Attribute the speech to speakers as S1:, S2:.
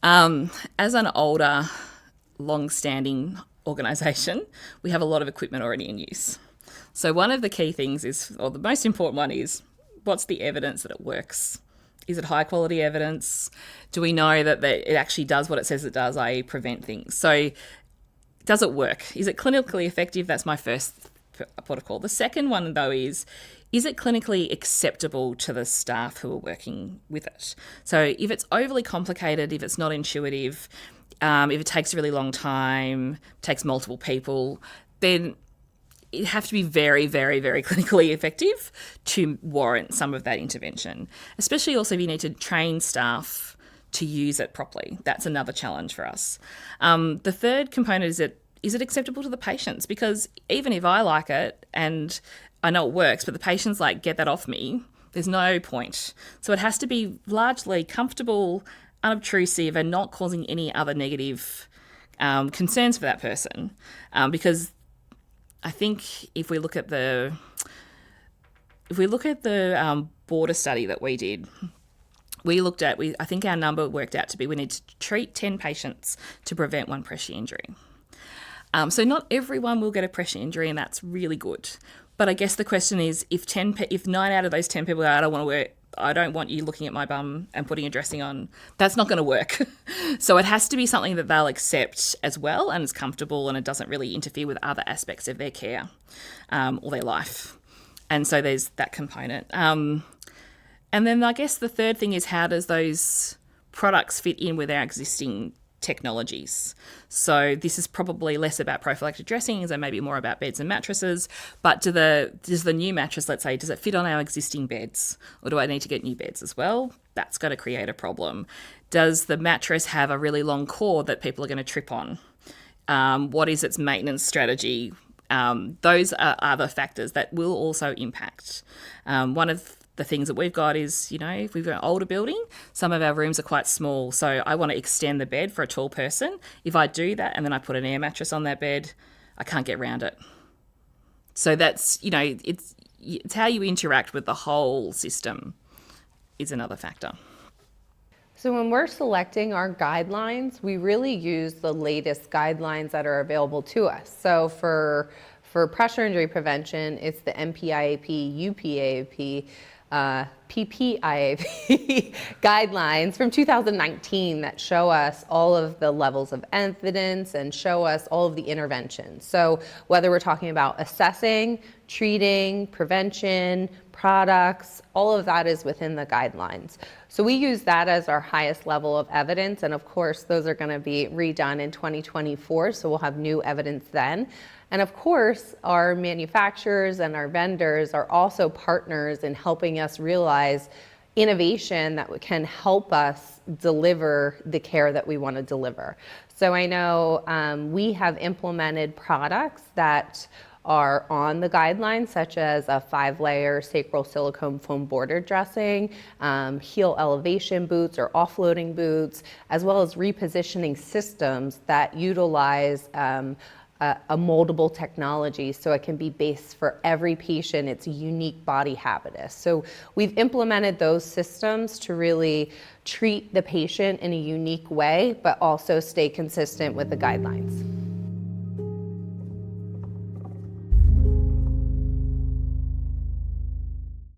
S1: As an older, long-standing organisation, we have a lot of equipment already in use. So one of the key things is, or the most important one is, what's the evidence that it works? Is it high quality evidence? Do we know that it actually does what it says it does, i.e. prevent things? So does it work? Is it clinically effective? That's my first port of call. The second one, though, is it clinically acceptable to the staff who are working with it? So if it's overly complicated, if it's not intuitive, if it takes a really long time, takes multiple people, then it have to be very, very, very clinically effective to warrant some of that intervention, especially also if you need to train staff to use it properly. That's another challenge for us. The third component is it acceptable to the patients? Because even if I like it and I know it works, but the patient's like, get that off me, there's no point. So it has to be largely comfortable, unobtrusive, and not causing any other negative concerns for that person. Because I think if we look at the border study that we did, I think our number worked out to be we need to treat 10 patients to prevent one pressure injury. So not everyone will get a pressure injury, and that's really good. But I guess the question is, if 9 out of those 10 people go, I don't want you looking at my bum and putting a dressing on, that's not going to work. So it has to be something that they'll accept as well and is comfortable, and it doesn't really interfere with other aspects of their care or their life. And so there's that component. And then I guess the third thing is, how does those products fit in with our existing technologies? So this is probably less about prophylactic dressings and maybe more about beds and mattresses. But does the new mattress, let's say, does it fit on our existing beds, or do I need to get new beds as well? That's going to create a problem. Does the mattress have a really long cord that people are going to trip on? What is its maintenance strategy? Those are other factors that will also impact. One of the things that we've got is, if we've got an older building, some of our rooms are quite small. So I want to extend the bed for a tall person. If I do that and then I put an air mattress on that bed, I can't get around it. So that's, it's how you interact with the whole system is another factor.
S2: So when we're selecting our guidelines, we really use the latest guidelines that are available to us. So for pressure injury prevention, it's the NPIAP, UPAP, PPIAP guidelines from 2019 that show us all of the levels of evidence and show us all of the interventions. So whether we're talking about assessing, treating, prevention, products, all of that is within the guidelines. So we use that as our highest level of evidence, and of course those are going to be redone in 2024, so we'll have new evidence then. And of course, our manufacturers and our vendors are also partners in helping us realize innovation that can help us deliver the care that we want to deliver. So I know we have implemented products that are on the guidelines, such as a 5-layer sacral silicone foam border dressing, heel elevation boots or offloading boots, as well as repositioning systems that utilize a moldable technology, so it can be based for every patient. It's a unique body habitus. So we've implemented those systems to really treat the patient in a unique way, but also stay consistent with the guidelines.